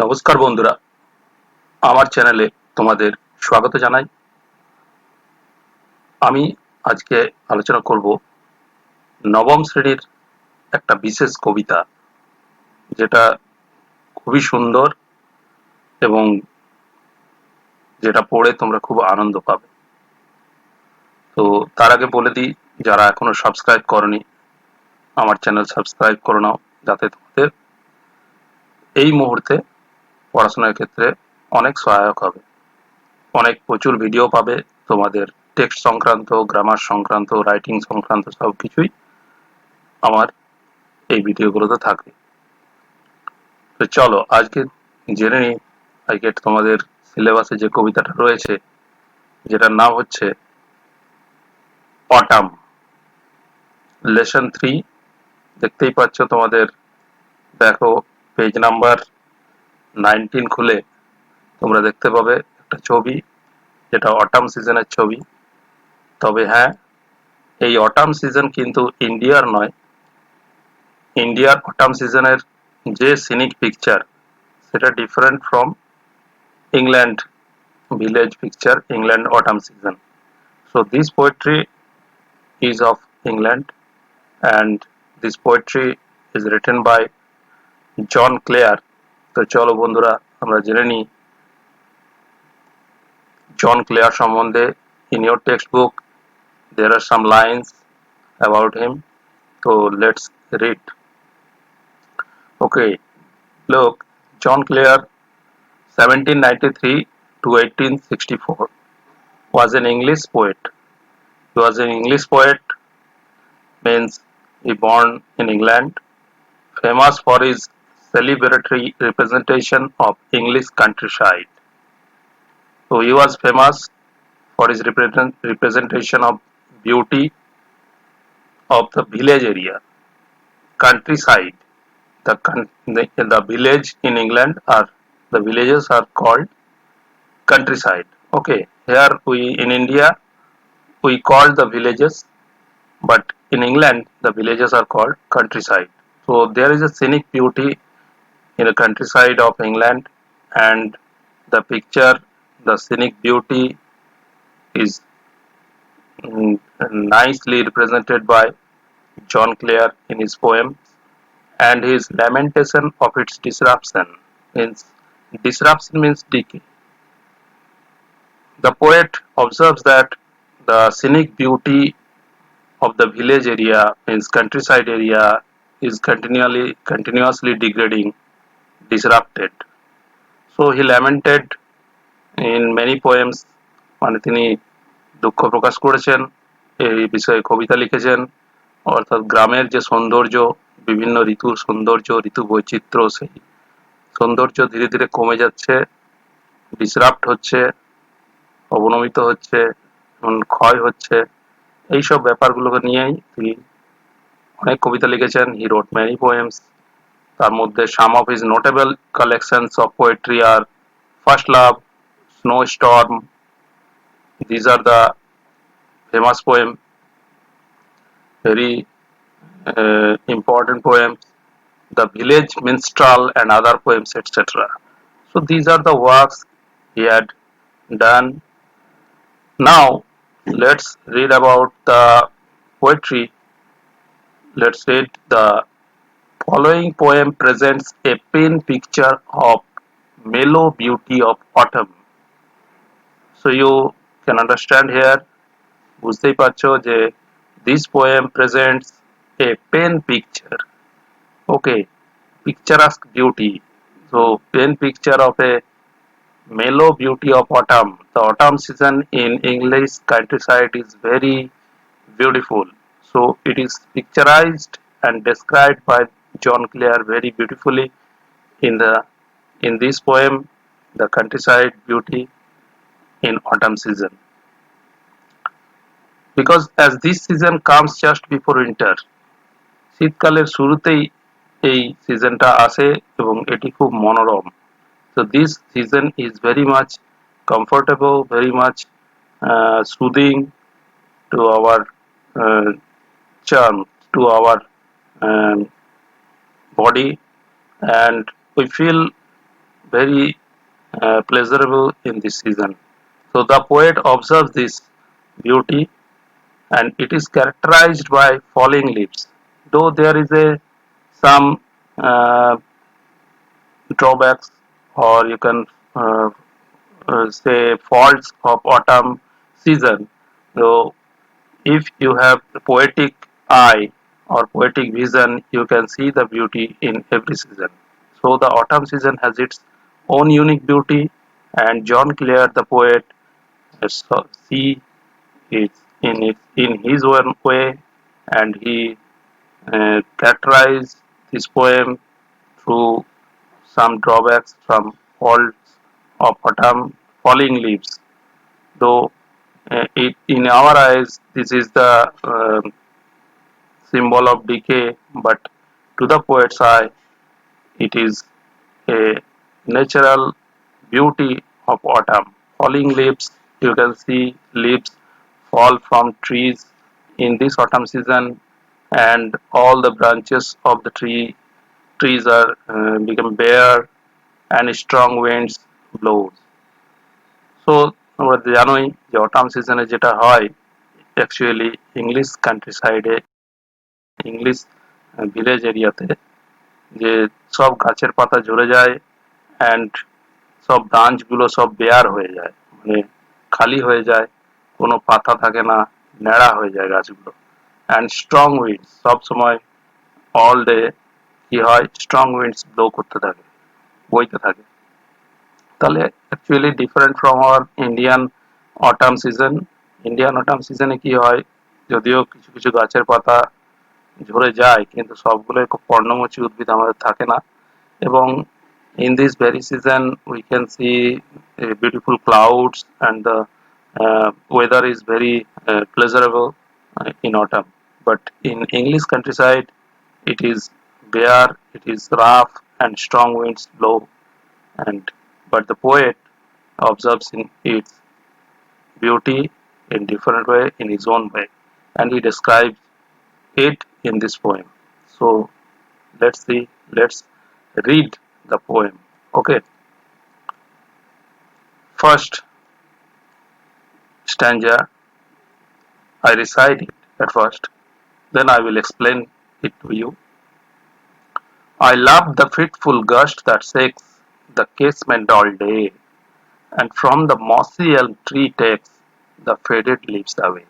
নমস্কার বন্ধুরা, আমার চ্যানেলে তোমাদের স্বাগত জানাই। আমি আজকে আলোচনা করব নবম শ্রেণীর একটা বিশেষ কবিতা, যেটা খুবই সুন্দর এবং যেটা পড়ে তোমরা খুব আনন্দ পাবে। তো তার আগে বলে দিই, যারা এখনো সাবস্ক্রাইব করনি আমার চ্যানেল সাবস্ক্রাইব করে নাও, যাতে তোমাদের এই মুহূর্তে পড়াশোনার ক্ষেত্রে অনেক সহায়ক হবে। প্রচুর ভিডিও পাবে, তোমাদের টেক্সট সংক্রান্ত, গ্রামার সংক্রান্ত, রাইটিং সংক্রান্ত সবকিছুই আমার এই ভিডিওগুলোতে থাকবে। তো চলো আজকে জেনে নিই, আজকে তোমাদের সিলেবাসে যে কবিতাটা রয়েছে, যেটার নাম হচ্ছে অটাম, লেসন 3। দেখতেই পাচ্ছ, তোমাদের দেখো পেজ নাম্বার 19 খুলে তোমরা দেখতে পাবে একটা ছবি, যেটা অটাম সিজনের ছবি। তবে হ্যাঁ, এই অটাম সিজন কিন্তু ইন্ডিয়ার নয়। ইন্ডিয়ার অটাম সিজনের যে সিনিক পিকচার, সেটা different from England village picture, England autumn season. So this poetry is of England, and this poetry is written by John Clare. তো চলো বন্ধুরা, আমরা জেনে নিই জন ক্লেয়ার সম্বন্ধে। In your textbook there are some lines about him, so let's read. Okay, look, John Clare, 1793 to 1864, was an English poet. He was an English poet, means he born in England, famous for his celebratory representation of English countryside. So he was famous for his representation of beauty of the village area, countryside. The village in England, are the villages are called countryside. Okay, here we in India we call the villages, but in England the villages are called countryside. So there is a scenic beauty in the countryside of England, and the picture, the scenic beauty is nicely represented by John Clare in his poem, and his lamentation of its disruption. Means disruption means decay. The poet observes that the scenic beauty of the village area, means countryside area, is continuously degrading, disrupted. So he lamented in many poems, মানে তিনি দুঃখ প্রকাশ করেছেন, এই বিষয়ে কবিতা লিখেছেন। অর্থাৎ গ্রামের যে সৌন্দর্য, বিভিন্ন ঋতুর সৌন্দর্য, ঋতু বৈচিত্র্য, সেই সৌন্দর্য ধীরে ধীরে কমে যাচ্ছে, ডিসরাপ্ট হচ্ছে, অবনমিত হচ্ছে, ক্ষয় হচ্ছে। এইসব ব্যাপারগুলোকে নিয়েই তিনি অনেক কবিতা লিখেছেন। He wrote many poems. তার মধ্যে some of his notable collections of poetry আর first love, snowstorm, these are the famous poem, very important poems, the village minstrel and other poems, etc. So these are the works he had done. Now let's read about the poetry. Let's read the following poem. Presents a pen picture of mellow beauty of autumn. So you can understand here, বুঝতেই পারছো যে this poem presents a pen picture. Okay, picturesque beauty. So pen picture of a mellow beauty of autumn. The autumn season in English countryside is very beautiful. So it is picturized and described by John Clare very beautifully in this poem, the countryside beauty in autumn season. Because as this season comes just before winter, শীতকালের শুরুতেই এই সিজনটা আসে এবং এটি খুব মনোরম। So this season is very much comfortable, very much soothing to our uh, charm, to our um, body, and we feel very pleasurable in this season. So the poet observes this beauty, and it is characterized by falling leaves. Though there is a some drawbacks, or you can uh, say faults of autumn season. So if you have a poetic eye or poetic vision, you can see the beauty in every season. So the autumn season has its own unique beauty, and John Clare, the poet, see it in his own way, and he characterized this poem through some drawbacks from faults of autumn falling leaves. Though in our eyes, this is the symbol of decay, but to the poet's eye, it is a natural beauty of autumn. Falling leaves, you can see leaves fall from trees in this autumn season, and all the branches of the trees are become bare, and strong winds blow. So আমরা জানোই যে autumn সিজনে যেটা হয় actually English country সাইডে, English village এরিয়াতে, যে সব গাছের পাতা ঝরে যায়, অ্যান্ড সব ব্রাঞ্চগুলো সব বেয়ার হয়ে যায়, মানে খালি হয়ে যায়, কোনো পাতা থাকে না, ন্যাড়া হয়ে যায় গাছগুলো। অ্যান্ড স্ট্রং উইন্ডস সব সময় অল ডে কি হয়, স্ট্রং উইন্ডস ব্লো করতে থাকে, বইতে থাকে। তাহলে actually different from our Indian autumn season. Indian autumn সিজনে কি হয়, যদিও কিছু কিছু গাছের পাতা ঝরে যায়, কিন্তু সবগুলো খুব পর্ণমোচী উদ্ভিদ আমাদের থাকে না। এবং in this very season we can see beautiful clouds, and the weather is very pleasurable in autumn. But in English countryside, it is bare, it is rough, and strong winds blow. And but the poet observes in its beauty in different way, in his own way, and he describes it in this poem. So let's see, let's read the poem. Okay, first stanza, I recite it at first, then I will explain it to you. I love the fitful gust that shakes the casement all day, and from the mossy elm tree takes the faded leaves away,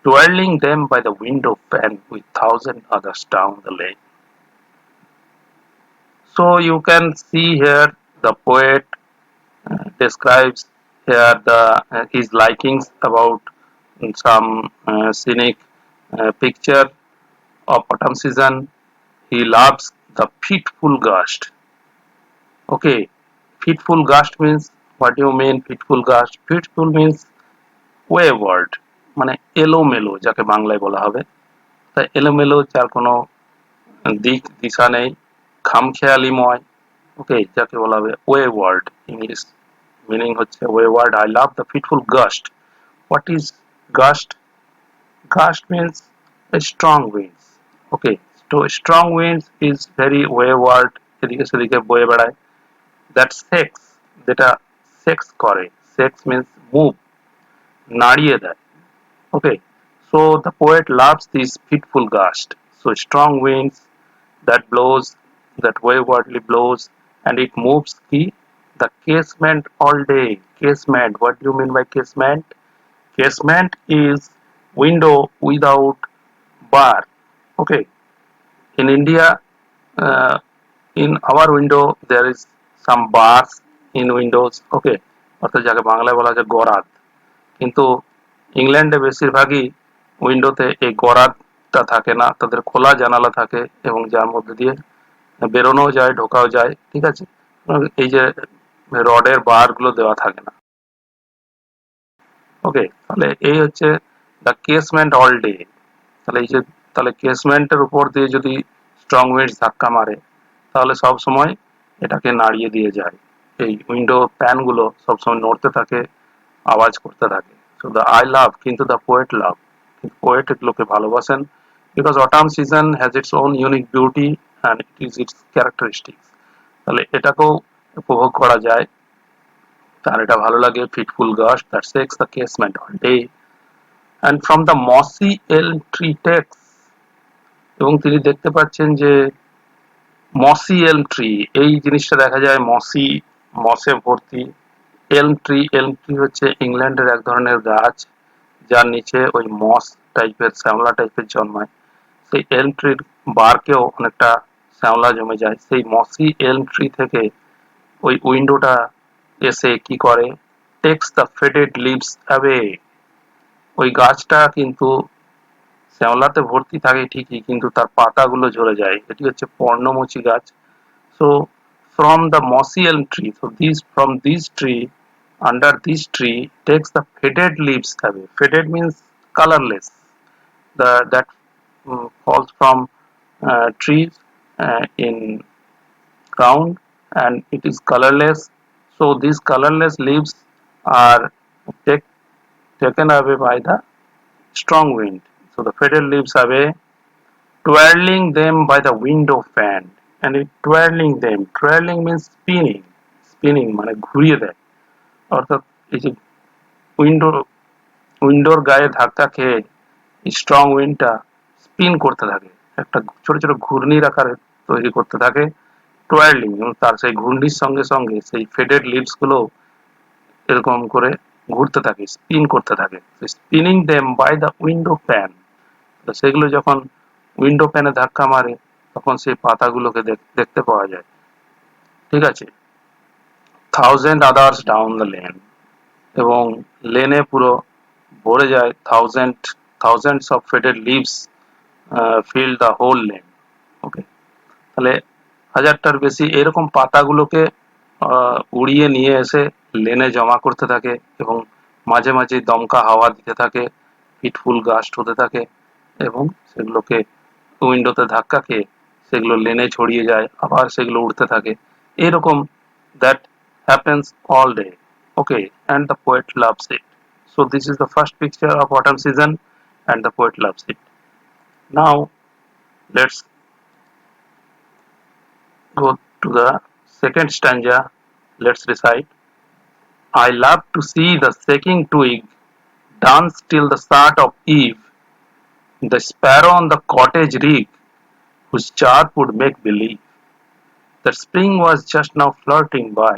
twirling them by the window pane with thousand others down the lane. So you can see here the poet describes here the his likings about some scenic picture of autumn season. He loves the fitful gust. Okay, fitful gust means, what do you mean fitful gust? Fitful means wayward, মানে এলোমেলো যাকে বাংলায় বলা হবে। তাই এলোমেলো, যার কোনো দিক দিশা নেই, খামখেয়ালিময়, ওকে, যাকে বলা হবে wayward। ইংলিশ মিনিং হচ্ছে wayward। I love the fitful gust. What is gust? Gust means a strong winds. Okay, so strong winds is very wayward, এদিকে সেদিকে বয়ে বেড়ায়। That sex, যেটা সেক্স করে, সেক্স means move, নাড়িয়ে দেয়। Okay, so the poet loves this fitful gust. So strong winds that blows, that waywardly blows, and it moves the casement all day. Casement, what do you mean by casement? Casement is window without bar. Okay, in India, uh, in our window there is some bars in windows. Okay, অর্থাৎ যাকে বাংলায় বলা যায় গরাদ। কিন্তু ইংল্যান্ডে বেশিরভাগই উইন্ডোতে এই গরাদটা থাকে না, তাদের খোলা জানালা থাকে, এবং যার মধ্যে দিয়ে বেরোনো যায়, ঢোকাও যায়। ঠিক আছে, এই যে রডের বার গুলো দেওয়া থাকে না। ওকে, তাহলে এই হচ্ছে দ্য কেসমেন্ট অল ডে। তাহলে এই যে, তাহলে কেসমেন্টের উপর দিয়ে যদি স্ট্রং উইন্ডস ধাক্কা মারে, তাহলে সব সময় এটাকে নাড়িয়ে দিয়ে যায়। এই উইন্ডো প্যান গুলো সবসময় নড়তে থাকে, আওয়াজ করতে থাকে। সো দ্য আই লাভ, কিন্তু দ্য পোয়েট লাভ, পোয়েট এগুলোকে ভালোবাসেন, because autumn season has its own unique beauty and it is it's characteristics. তাহলে এটাকেও উপভোগ করা যায়, তার এটা ভালো লাগে। fitful gush that shakes the casement all day and from the mossy elm tree takes, এবং তিনি দেখতে পাচ্ছেন যে মসি এলম ট্রি, এই জিনিসটা দেখা যায় মসি, মসে ভর্তি। এলম ট্রি হচ্ছে ইংল্যান্ডের এক ধরনের গাছ, যার নিচে ওই মস টাইপের শ্যাওলা টাইপের জন্মায়। সেই এলম ট্রির বারকেও অনেকটা শ্যাওলা জমে যায়। সেই মসি এলম ট্রি থেকে ওই উইন্ডোটা এসে কি করে, takes the faded leaves away. ওই গাছটা কিন্তু শ্যাওলাতে ভর্তি থাকে ঠিকই, কিন্তু তার পাতাগুলো ঝরে যায়। এটি হচ্ছে পর্ণমোচী গাছ। So from the mossy elm tree, so these from this tree, under this tree takes the faded leaves away. Faded means colorless. The that falls from trees in ground, and it is colorless. So these colorless leaves are take, taken away by the strong wind. So the faded leaves away, twirling them by the window fan, and it twirling means spinning মানে ঘুরিয়ে দেয়, অর্থাৎ এই যে window উইন্ডোর গায়ে ধাক্কা খেয়ে স্ট্রং উইন্ডটা স্পিন করতে থাকে, একটা ছোট ছোট ঘূর্ণির আকারে তৈরি করতে থাকে, টুয়ার্লিং, এবং তার সেই ঘূর্ণির সঙ্গে সঙ্গে সেই ফেডেড লিভস গুলো এরকম করে ঘুরতে থাকে, স্পিন করতে থাকে। Spinning them by the window fan, তো সেগুলো যখন উইন্ডো ফ্যানে ধাক্কা মারে তখন সেই পাতাগুলোকে দেখতে পাওয়া যায়। ঠিক আছে, thousand others down the lane, এবং লেনে পুরো ভরে যায় thousands of faded leaves fill the whole lane. Okay, তাহলে হাজারটার বেশি এরকম পাতাগুলোকে উড়িয়ে নিয়ে এসে লেনে জমা করতে থাকে, এবং মাঝে মাঝে দমকা হাওয়া দিতে থাকে, হিটফুল গাস্ট হতে থাকে, এবং সেগুলোকে উইন্ডোতে ধাক্কা খেয়ে সেগুলো লেনে ছড়িয়ে যায়, আবার সেগুলো উড়তে থাকে। এরকম that happens all day. Okay, and the poet loves it. So this is the first picture of autumn season and the poet loves it. Now let's go to the second stanza. Let's recite. I love to see the shaking twig dance till the start of eve, the sparrow on the cottage roof, whose chirp would make believe that spring was just now flirting by,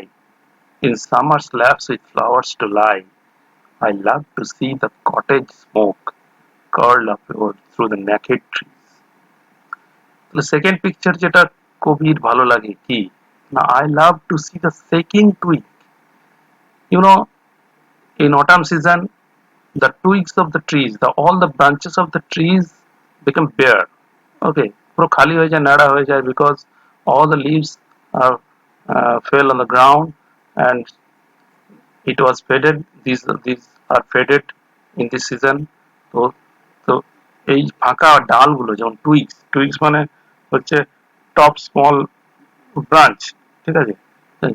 in summer's laps with flowers to lie. I love to see the cottage smoke curl upward through the naked trees. The second picture যেটা কবির ভালো লাগে কি না, I love to see the shaking twig. You know, in autumn season, the twigs of the trees, all the branches of the trees become bare. Okay, পুরো খালি হয়ে যায়, নাড়া হয়ে যায়, because all the leaves are fell on the ground and it was faded. These are faded in this season. তো তো এই ফাঁকা ডালগুলো যেমন টুইগস মানে হচ্ছে টপ স্মল ব্রাঞ্চ, ঠিক আছে,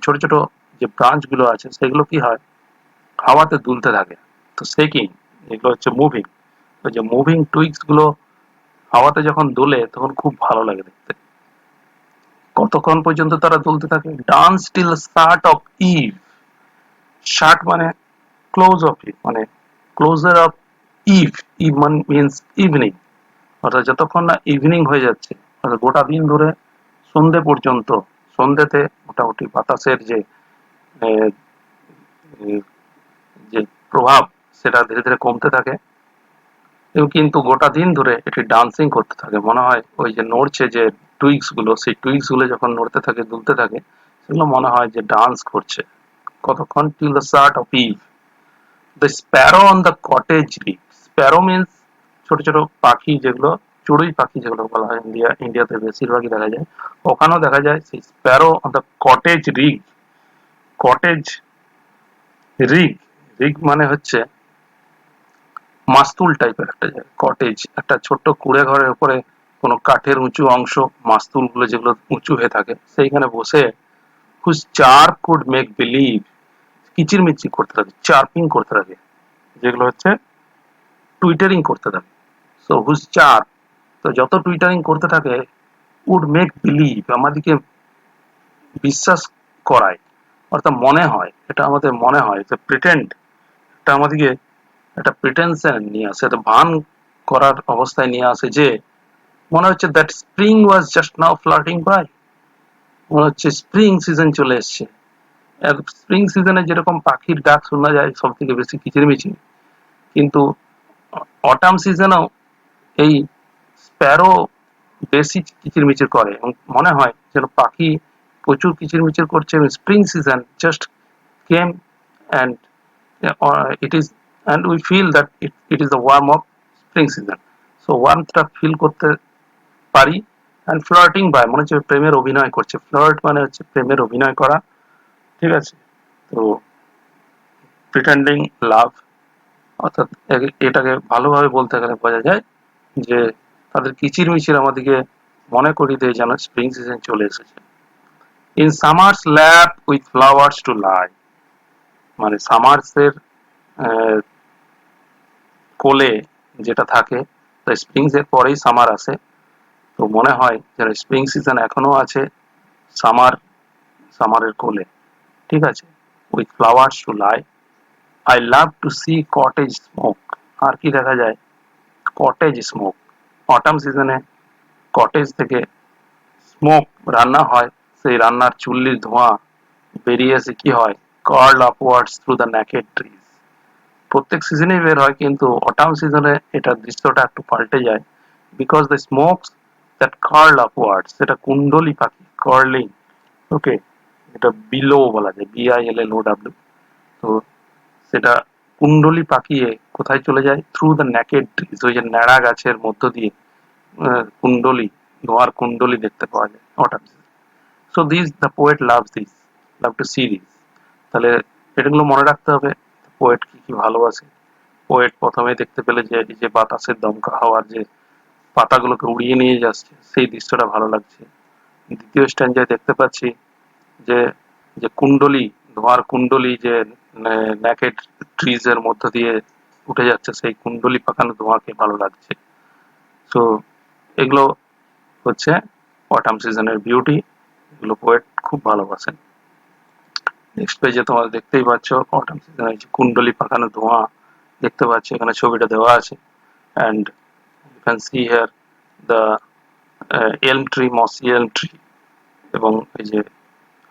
ছোট ছোট যে ব্রাঞ্চ গুলো আছে সেগুলো কি হয়, হাওয়াতে দুলতে থাকে। তো শেকিং, এগুলো হচ্ছে মুভিং। তো যে মুভিং টুইগস গুলো হাওয়াতে যখন দোলে তখন খুব ভালো লাগে দেখতে। কতক্ষণ পর্যন্ত তারা দুলতে থাকে? Dance till start of eve. Start মানে ক্লোজ অফ ইভ, মানে closer of eve. Eve means evening, অর্থাৎ যতক্ষণ না ইভিনিং হয়ে যাচ্ছে, অর্থাৎ গোটা দিন ধরে সন্ধে পর্যন্ত, সন্ধেতে মোটামুটি বাতাসের যে যে প্রভাব সেটা ধীরে ধীরে কমতে থাকে, এবং কিন্তু গোটা দিন ধরে এটি ডান্সিং করতে থাকে। মনে হয় ওই যে নড়ছে যে টুইগস গুলো, সেই টুইগস গুলো যখন নড়তে থাকে, দুলতে থাকে, সেগুলো মনে হয় যে ডান্স করছে। কতক্ষণ? Till the start of eve. The sparrow on the cottage rick. Sparrow means ছোট ছোট পাখি, যেগুলো চড়ুই পাখি যেগুলো বলা হয়, ইন্ডিয়াতে বেশিরভাগই দেখা যায়, ওখানেও দেখা যায়। সেই Sparrow on the cottage rig. Cottage rig, rig মানে হচ্ছে মাস্তুল টাইপের একটা জায়গা। কটেজ একটা ছোট্ট কুড়ে ঘরের উপরে কোনো কাঠের উঁচু অংশ, মাস্তুল গুলো যেগুলো উঁচু হয়ে থাকে, সেইখানে বসে whose chirp could make believe, কিচিরমিচির করতে থাকে, চার্পিং করতে থাকে, যেগুলো হচ্ছে টুইটারিং করতে থাকে। সো হুজ চার্প, তো যত টুইটারিং করতে থাকে, উড মেক বিলিভ, আমাদেরকে বিশ্বাস করায়, অর্থাৎ মনে হয়, এটা আমাদের মনে হয় যে প্রিটেন্ড, এটা আমাদেরকে একটা প্রিটেনশন নিয়ে আসে, একটা ভান করার অবস্থায় নিয়ে আসে যে মনে হচ্ছে that spring was just now flirting by, মনে হচ্ছে স্প্রিং সিজন চলে এসছে। স্প্রিং সিজনে যেরকম পাখির ডাক শোনা যায় সব থেকে বেশি কিচিরমিচির, কিন্তু অটাম সিজনেও এই স্প্যারো বেশি কিচিরমিচির করে এবং মনে হয় যেন পাখি প্রচুর কিচিরমিচির করছে এবং spring season just came and it is, and we feel that it is the warm of spring season, so ওয়ার্মটা ফিল করতে পারি। অ্যান্ড ফ্লার্টিং বাই মনে হচ্ছে প্রেমের অভিনয় করছে, ফ্লার্ট মানে হচ্ছে প্রেমের অভিনয় করা, ঠিক আছে। তো প্রিটেন্ডিং লাভ, অর্থাৎ এটাকে ভালোভাবে বলতে গেলে বোঝা যায় যে তাদের কিচিরমিচির আমাদেরকে মনে করিয়ে দেয় যেন স্প্রিং সিজন চলে এসেছে। In summer's lap with flowers to lie, মানে সামার্সের কোলে যেটা থাকে, স্প্রিং এর পরেই সামার আসে, তো মনে হয় যেন স্প্রিং সিজন এখনো আছে সামারের কোলে, ঠিক আছে। With flowers to lie, I love to see cottage smoke, আর কি দেখা যায়, কটেজ স্মোক, অটাম সিজনে কটেজ থেকে স্মোক রান্না হয়, সেই রান্নার চুল্লির ধোঁয়া বেরিয়ে এসে কি হয়, curl upwards through the naked trees. প্রত্যেক সিজনেই বের হয়, কিন্তু অটাম সিজনে এটা দৃশ্যটা একটু পাল্টে যায়, because the smokes that curl upwards, সেটা কুণ্ডলি পাখি, কার্লিং, ওকে, এটা বিলো বলা যায়, BILLOW, তো সেটা কুণ্ডলি পাকিয়ে কোথায় চলে যায়, থ্রু দ্য নেকেড ট্রিজ, ওই যে ন্যাড়া গাছের মধ্য দিয়ে কুণ্ডলি, ধোঁয়ার কুণ্ডলি দেখতে পাওয়া যায় autumn season. So this the poet loves this, love to C this. তাহলে এটাগুলো মনে রাখতে হবে, পোয়েট কি কি ভালোবাসে। পোয়েট প্রথমে দেখতে পেলে যে এই যে বাতাসের দমকা হাওয়ার যে পাতাগুলোকে উড়িয়ে নিয়ে যাচ্ছে সেই দৃশ্যটা ভালো লাগছে। দ্বিতীয় স্ট্যান্ডায় দেখতে পাচ্ছি যে যে কুণ্ডলি, ধোঁয়ার কুণ্ডলি যে নেকেড ট্রিজ এর মধ্য দিয়ে উঠে যাচ্ছে, সেই কুণ্ডলি পাকানো ধোঁয়াকে ভালো লাগছে। সো এগুলো হচ্ছে অটাম সিজনের বিউটি, এগুলো পোয়েট খুব ভালোবাসেন। নেক্সট পেজে তোমরা দেখতেই পাচ্ছ অটাম সিজনে কুণ্ডলি পাকানো ধোঁয়া দেখতে পাচ্ছ, এখানে ছবিটা দেওয়া আছে। And you can see here the elm tree, mossy elm tree, এবং এই যে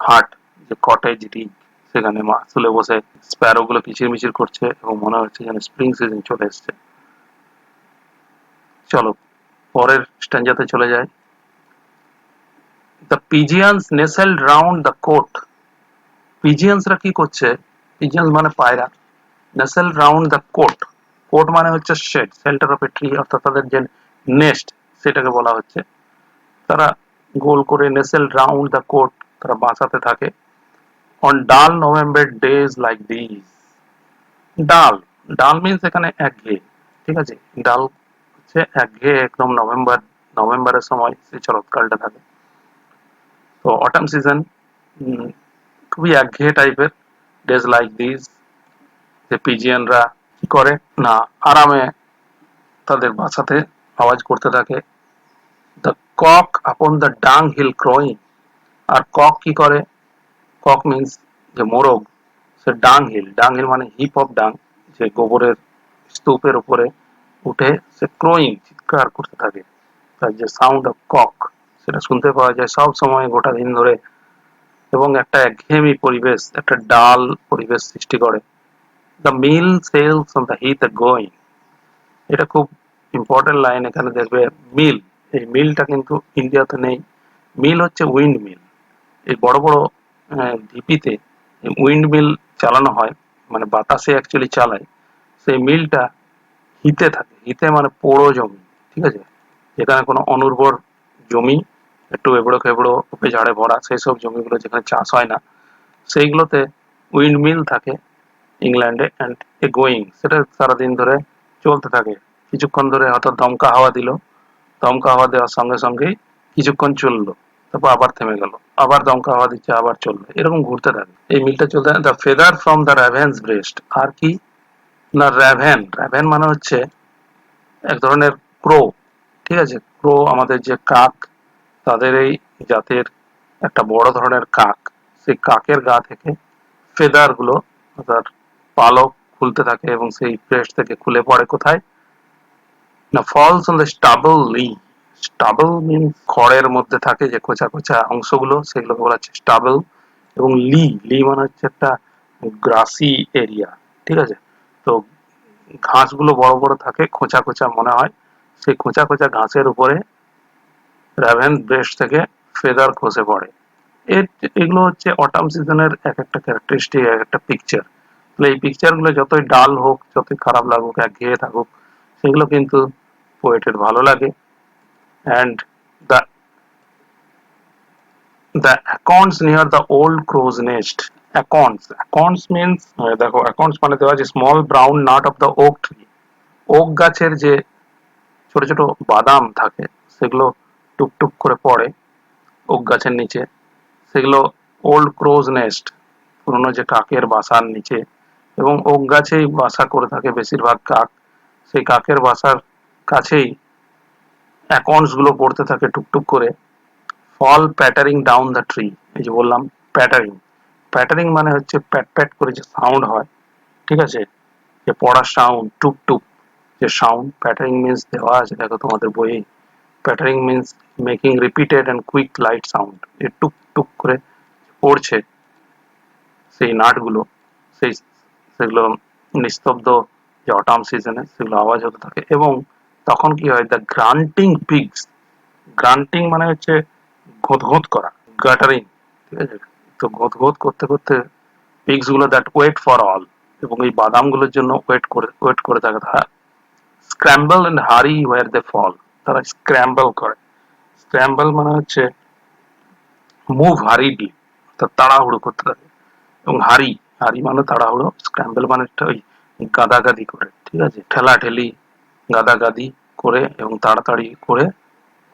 হাট, যে কটেজ রিগ, সেখানে মাসুলে বসে স্প্যারো গুলো কিচিরমিচির করছে এবং মনে হচ্ছে যেন স্প্রিং সিজন চলে এসছে। চলো পরের স্ট্যান্ডাতে চলে যায়। The pigeons nestled round the cote, পিজিয়ানসরা কি করছে, পিজিয়ানস মানে পায়রা, nestle round the cote, cote মানে হচ্ছে shed, centre of a tree, অর্থাৎ তাদের যে নেস্ট সেটাকে বলা হচ্ছে, তারা গোল করে নেসেল রাউন্ড দ্য কোট, তারা বাঁচাতে থাকে। অন ডাল নভেম্বর ডেজ লাইক দিস, ডাল, ডাল মিন্স এখানে একঘেয়ে, ঠিক আছে, ডাল হচ্ছে একঘেয়ে একদম, নভেম্বরের সময় সেই শরৎকালটা থাকে। তো অটাম সিজন খুবই একঘেয়ে টাইপের, ডেজ লাইক দিস, যে পিজিয়ানরা কি করে না আরামে তাদের বাসাতে আওয়াজ করতে থাকে। দ্য কক আপন দ্য ডাং হিল ক্রয়িং, আর কক কি করে, কক মিন্স যে মোরগ, সে ডাং হিল, ডাং হিল মানে হিপ অফ ডাং, যে গোবরের স্তূপের উপরে উঠে সে ক্রোয়িং, চিৎকার করতে থাকে, তার যে সাউন্ড অফ কক সেটা শুনতে পাওয়া যায় সব সময় গোটা দিন ধরে, এবং একটা একঘেয়েমি পরিবেশ, একটা ডাল পরিবেশ সৃষ্টি করে। The mill sails on the heath going, এটা খুব ইম্পর্টেন্ট লাইন, এখানে দেখবে মিল, এই মিলটা কিন্তু ইন্ডিয়াতে নেই। মিল হচ্ছে উইন্ড মিল, এই বড় বড় ঢিপিতে উইন্ড মিল চালানো হয়, মানে বাতাসে অ্যাকচুয়ালি চালায়। সেই মিলটা হিতে থাকে, হিতে মানে পোড়ো জমি, ঠিক আছে, যেখানে কোনো অনুর্বর জমি, একটু এবড়ো খেবড়ো উপে ঝাড়ে ভরা, সেই সব জমিগুলো যেখানে চাষ হয় না, সেইগুলোতে উইন্ড মিল থাকে ইংল্যান্ডে। অ্যান্ড এ গোয়িং, সেটা সারাদিন ধরে চলতে থাকে, কিছুক্ষণ ধরে হয়তো দমকা হাওয়া দিল, দমকা হাওয়া দেওয়ার সঙ্গে সঙ্গেই কিছুক্ষণ চললো, তারপর আবার থেমে গেল, আবার দমকা হাওয়া দিচ্ছে, আবার চললো, এরকম ঘুরতে থাকে এই মিলটা চলতে। The feather from the raven's breast, আর কি না র্যাভেন, র্যাভেন মানে হচ্ছে এক ধরনের ক্রো, ঠিক আছে, ক্রো আমাদের যে কাক, তাদের এই জাতের একটা বড় ধরনের কাক, সেই কাকের গা থেকে ফেদার গুলো অর্থাৎ পালক খুলতে থাকে এবং সেই ব্রেস্ট থেকে খুলে পড়ে কোথায় না ফলস অন দ্য স্টাবল লি স্টাবল মিন খড়ের মধ্যে থাকে যে খোঁচা খোঁচা অংশগুলো সেগুলোকে বলা হচ্ছে স্টাবল এবং লি লি মানে হচ্ছে একটা গ্রাসি এরিয়া ঠিক আছে তো ঘাসগুলো বড় বড় থাকে খোঁচা খোঁচা মনে হয় সেই খোঁচা খোঁচা ঘাসের উপরে র্যাভেন ব্রেস্ট থেকে ফেদার খসে পড়ে এগুলো হচ্ছে অটাম সিজনের এক একটা ক্যারেক্টারিস্টিক এক একটা পিকচার তাহলে এই পিকচারগুলো যতই ডাল হোক যতই খারাপ লাগুক একঘেয়ে থাকুক সেগুলো কিন্তু পোয়েটের ভালো লাগে and the the acorns near the old crow's nest acorns means দেখো অ্যাকাউন্টস মানে দেওয়া আছে small brown nut of the oak tree oak গাছের যে ছোট ছোট বাদাম থাকে সেগুলো টুকটুক করে পড়ে ওক গাছের নিচে সেগুলো ওল্ড ক্রোজ নেস্ট পুরনো যে কাকের বাসার নিচে এবং ওক গাছেই বাসা করে থাকে বেশিরভাগ কাক সেই কাকের বাসার কাছেই অ্যাকর্নস গুলো পড়তে থাকে টুকটুক করে ফল প্যাটারিং ডাউন দ্য ট্রি এই যে বললাম প্যাটারিং প্যাটারিং মানে হচ্ছে প্যাট প্যাট করে যে সাউন্ড হয় ঠিক আছে যে পড়ার সাউন্ড টুকটুক যে সাউন্ড প্যাটারিং মিন্স দেওয়া আছে দেখো তোমাদের বইয়ে pattering means making repeated and quick light sound যে টুক টুক করে পড়ছে সেই নাটগুলো সেই সেগুলো নিস্তব্ধ যে অটাম সিজনে সেগুলো আওয়াজ হতে থাকে এবং তখন কি হয় দ্য গ্রান্টিং পিগস গ্রান্টিং মানে হচ্ছে ঘোঁত করা গাটারিং ঠিক আছে তো ঘোঁত করতে করতে পিগস গুলো দ্যাট ওয়েট ফর অল এবং এই বাদামগুলোর জন্য ওয়েট করে থাকে তারা স্ক্র্যাম্বল এন্ড হারি ওয়ার দে ফল তারা স্ক্র্যাম্বল করে স্ক্র্যাম্বল মানে হচ্ছে মুভ হারিডলি অর্থাৎ তাড়াহুড়ো করতে থাকে এবং হারি হারি মানে তাড়াহুড়ো স্ক্র্যাম্বল মানে ওই গাদাগাদি করে ঠিক আছে ঠেলাঠেলি গাদাগাদি করে এবং তাড়াতাড়ি করে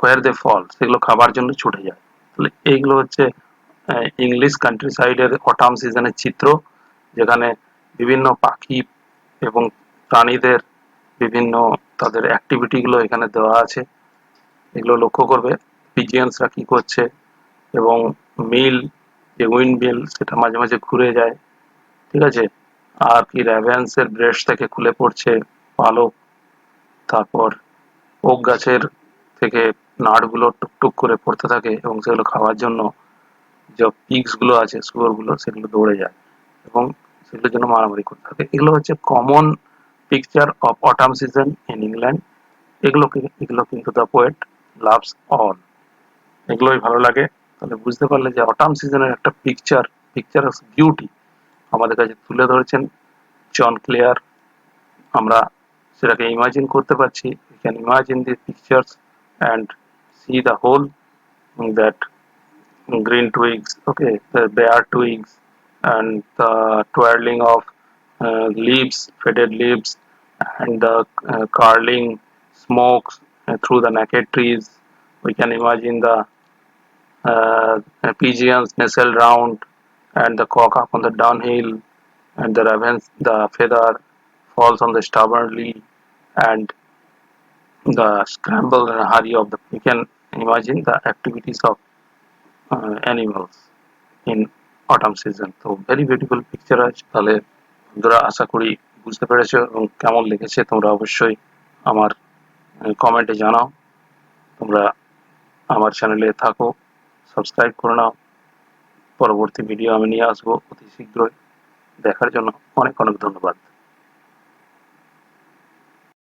হোয়ার দে ফল সেগুলো খাবার জন্য ছুটে যায় তাহলে এইগুলো হচ্ছে ইংলিশ কান্ট্রি সাইডের অটাম সিজনের চিত্র যেখানে বিভিন্ন পাখি এবং প্রাণীদের বিভিন্ন তাদের অ্যাক্টিভিটি গুলো এখানে দেওয়া আছে এগুলো লক্ষ্য করবে পিজিয়ান্সরা কি করছে এবং মিল যে উইন্ড মিল সেটা মাঝে মাঝে ঘুরে যায় ঠিক আছে আর কি র্যাভেন্স এর ব্রেস্ট থেকে খুলে পড়ছে পালক তারপর ওক গাছের থেকে নাটগুলো টুকটুক করে পড়তে থাকে এবং সেগুলো খাওয়ার জন্য যে পিগস গুলো আছে শুয়োর গুলো সেগুলো দৌড়ে যায় এবং সেগুলোর জন্য মারামারি করতে থাকে এগুলো হচ্ছে common picture of autumn season in England এগুলো কিন্তু দ্য পোয়েট লাভস অল এগুলোই ভালো লাগে তাহলে বুঝতে পারলে যে অটাম সিজনের একটা পিকচার অফ বিউটি আমাদের কাছে তুলে ধরেছেন জন ক্লেয়ার আমরা সেটাকে ইমাজিন করতে পারছি we can imagine the pictures and see the whole that green twigs okay the bare twigs and the twirling of leaves faded leaves and the curling smokes through the naked trees we can imagine the pigeons nestled round and the cock up on the downhill and the ravens the feather falls on the stubbornly and the scramble and hurry of the you can imagine the activities of animals in autumn season তো very beautiful picture আছে তাহলে বন্ধুরা আশা করি বুঝতে পেরেছো এবং কেমন লেগেছে তোমরা অবশ্যই আমার কমেন্টে জানাও তোমরা আমার চ্যানেলে থাকো সাবস্ক্রাইব করে নাও পরবর্তী ভিডিও আমি নিয়ে আসবো অতি শীঘ্রই দেখার জন্য অনেক অনেক ধন্যবাদ